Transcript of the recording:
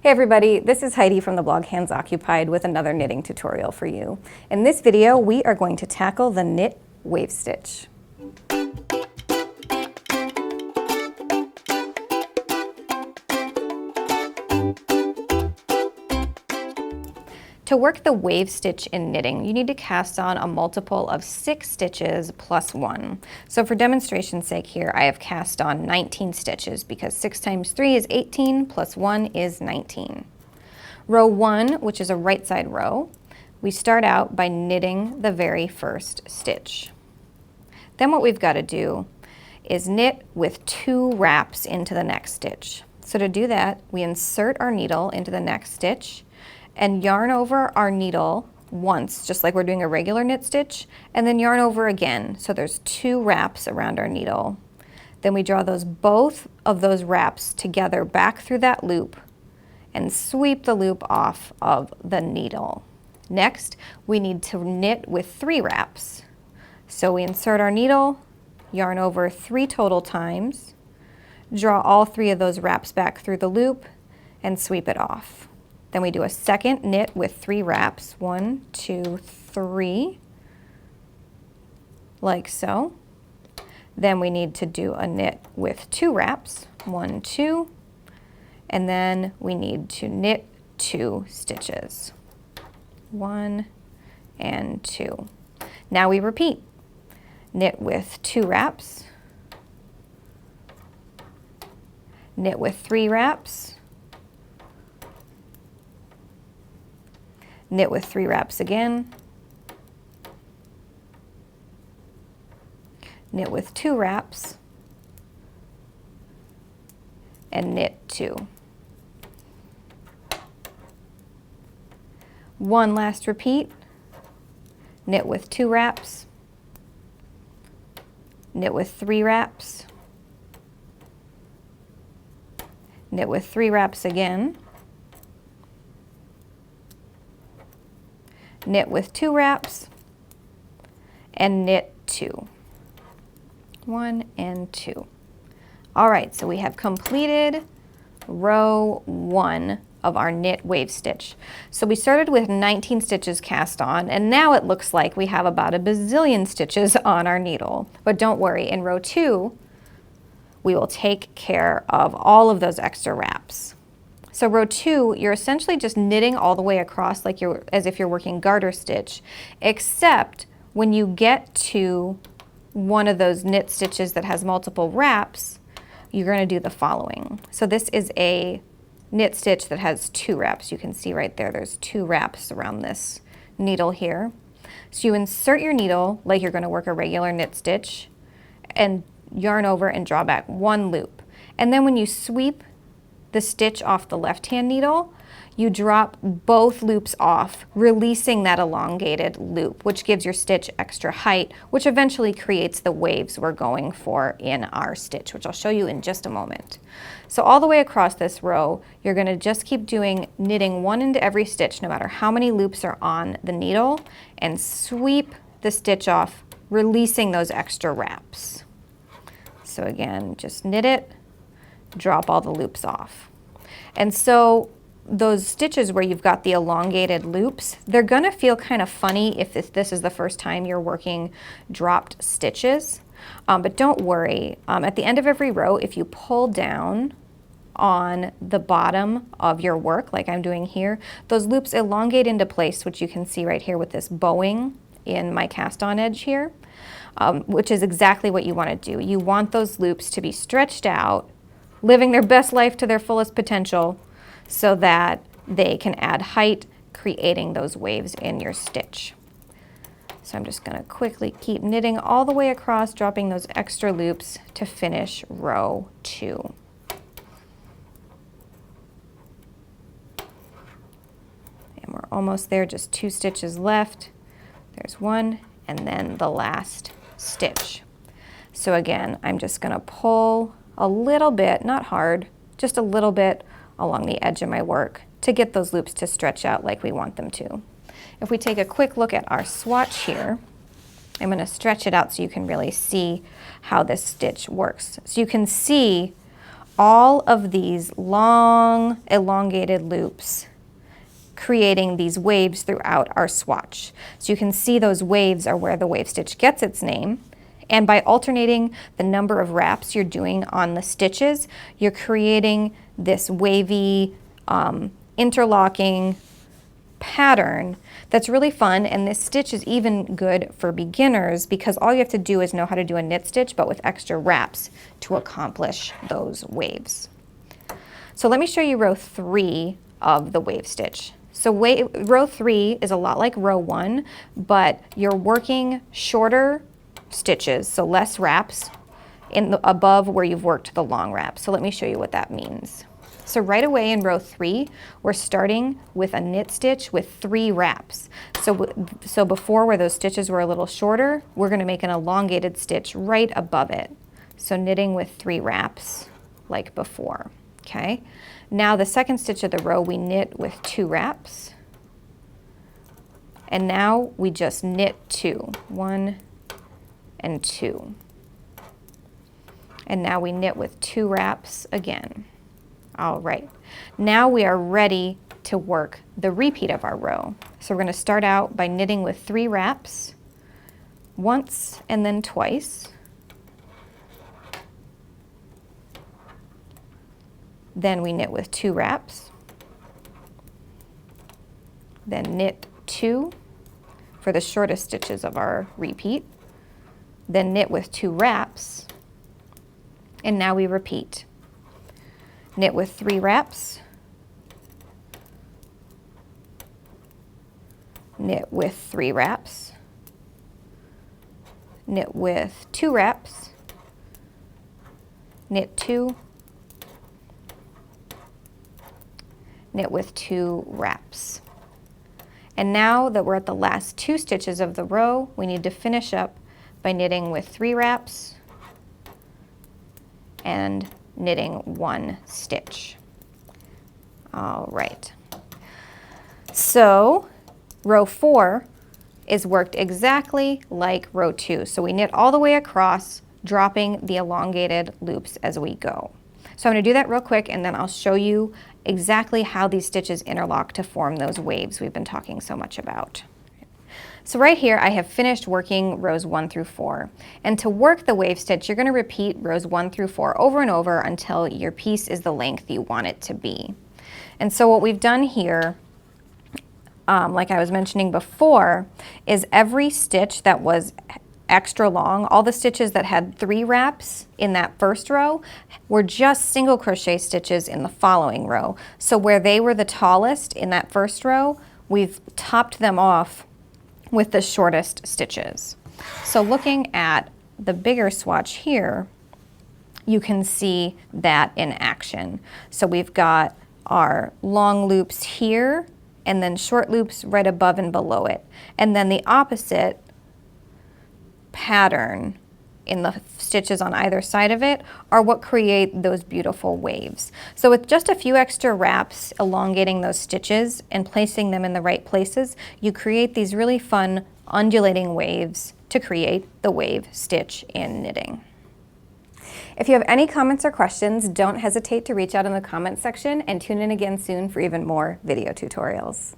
Hey everybody, this is Heidi from the blog Hands Occupied with another knitting tutorial for you. In this video, we are going to tackle the knit wave stitch. To work the wave stitch in knitting, you need to cast on a multiple of 6 stitches plus 1. So for demonstration's sake here, I have cast on 19 stitches because 6 times 3 is 18 plus 1 is 19. Row 1, which is a right side row, we start out by knitting the very first stitch. Then what we've got to do is knit with 2 wraps into the next stitch. So to do that, we insert our needle into the next stitch and yarn over our needle once, just like we're doing a regular knit stitch, and then yarn over again. So there's 2 wraps around our needle. Then we draw both of those wraps together back through that loop and sweep the loop off of the needle. Next, we need to knit with 3 wraps. So we insert our needle, yarn over 3 total times, draw all 3 of those wraps back through the loop, and sweep it off. Then we do a second knit with 3 wraps, 1, 2, 3, like so. Then we need to do a knit with 2 wraps, 1, 2, and then we need to knit 2 stitches, 1 and 2. Now we repeat, knit with 2 wraps, knit with 3 wraps, knit with 3 wraps again, knit with 2 wraps, and knit 2. One last repeat, knit with 2 wraps, knit with 3 wraps, knit with 3 wraps again, knit with 2 wraps, and knit 2. 1 and 2. All right, so we have completed row 1 of our knit wave stitch. So we started with 19 stitches cast on, and now it looks like we have about a bazillion stitches on our needle. But don't worry, in row 2, we will take care of all of those extra wraps. So row 2, you're essentially just knitting all the way across like as if you're working garter stitch, except when you get to one of those knit stitches that has multiple wraps, you're going to do the following. So this is a knit stitch that has 2 wraps. You can see right there, there's 2 wraps around this needle here. So you insert your needle like you're going to work a regular knit stitch and yarn over and draw back 1 loop. And then when you sweep the stitch off the left-hand needle, you drop both loops off, releasing that elongated loop, which gives your stitch extra height, which eventually creates the waves we're going for in our stitch, which I'll show you in just a moment. So all the way across this row, you're going to just keep doing knitting 1 into every stitch, no matter how many loops are on the needle, and sweep the stitch off, releasing those extra wraps. So again, just knit it, drop all the loops off. And so those stitches where you've got the elongated loops, they're going to feel kind of funny if this is the first time you're working dropped stitches. But don't worry, at the end of every row, if you pull down on the bottom of your work, like I'm doing here, those loops elongate into place, which you can see right here with this bowing in my cast on edge here, which is exactly what you want to do. You want those loops to be stretched out, living their best life to their fullest potential so that they can add height, creating those waves in your stitch. So I'm just going to quickly keep knitting all the way across, dropping those extra loops to finish row 2. And we're almost there, just 2 stitches left. There's 1, and then the last stitch. So again, I'm just going to pull a little bit, not hard, just a little bit along the edge of my work to get those loops to stretch out like we want them to. If we take a quick look at our swatch here, I'm going to stretch it out so you can really see how this stitch works. So you can see all of these long elongated loops, creating these waves throughout our swatch. So you can see those waves are where the wave stitch gets its name. And by alternating the number of wraps you're doing on the stitches, you're creating this wavy, interlocking pattern that's really fun. And this stitch is even good for beginners because all you have to do is know how to do a knit stitch, but with extra wraps to accomplish those waves. So let me show you row 3 of the wave stitch. So row 3 is a lot like row 1, but you're working shorter stitches, so less wraps above where you've worked the long wraps. So let me show you what that means. So right away in row 3, we're starting with a knit stitch with 3 wraps. So before, where those stitches were a little shorter, we're going to make an elongated stitch right above it. So knitting with 3 wraps like before. Okay. Now the second stitch of the row, we knit with 2 wraps. And now we just knit 2. 1 and 2. And now we knit with 2 wraps again. All right. Now we are ready to work the repeat of our row. So we're going to start out by knitting with 3 wraps, once and then twice. Then we knit with 2 wraps, then knit 2 for the shortest stitches of our repeat, then knit with 2 wraps, and now we repeat. Knit with 3 wraps, knit with 3 wraps, knit with 2 wraps, knit 2, knit with 2 wraps. And now that we're at the last 2 stitches of the row, we need to finish up by knitting with 3 wraps and knitting 1 stitch. All right. So row 4 is worked exactly like row 2. So we knit all the way across, dropping the elongated loops as we go. So I'm going to do that real quick, and then I'll show you exactly how these stitches interlock to form those waves we've been talking so much about. So right here I have finished working rows 1 through 4. And to work the wave stitch, you're going to repeat rows 1 through 4 over and over until your piece is the length you want it to be. And so what we've done here, like I was mentioning before, is every stitch that was extra long, all the stitches that had 3 wraps in that first row were just single crochet stitches in the following row. So where they were the tallest in that first row, we've topped them off with the shortest stitches. So looking at the bigger swatch here, you can see that in action. So we've got our long loops here and then short loops right above and below it. And then the opposite pattern in the stitches on either side of it are what create those beautiful waves. So with just a few extra wraps, elongating those stitches and placing them in the right places, you create these really fun undulating waves to create the wave stitch in knitting. If you have any comments or questions, don't hesitate to reach out in the comments section and tune in again soon for even more video tutorials.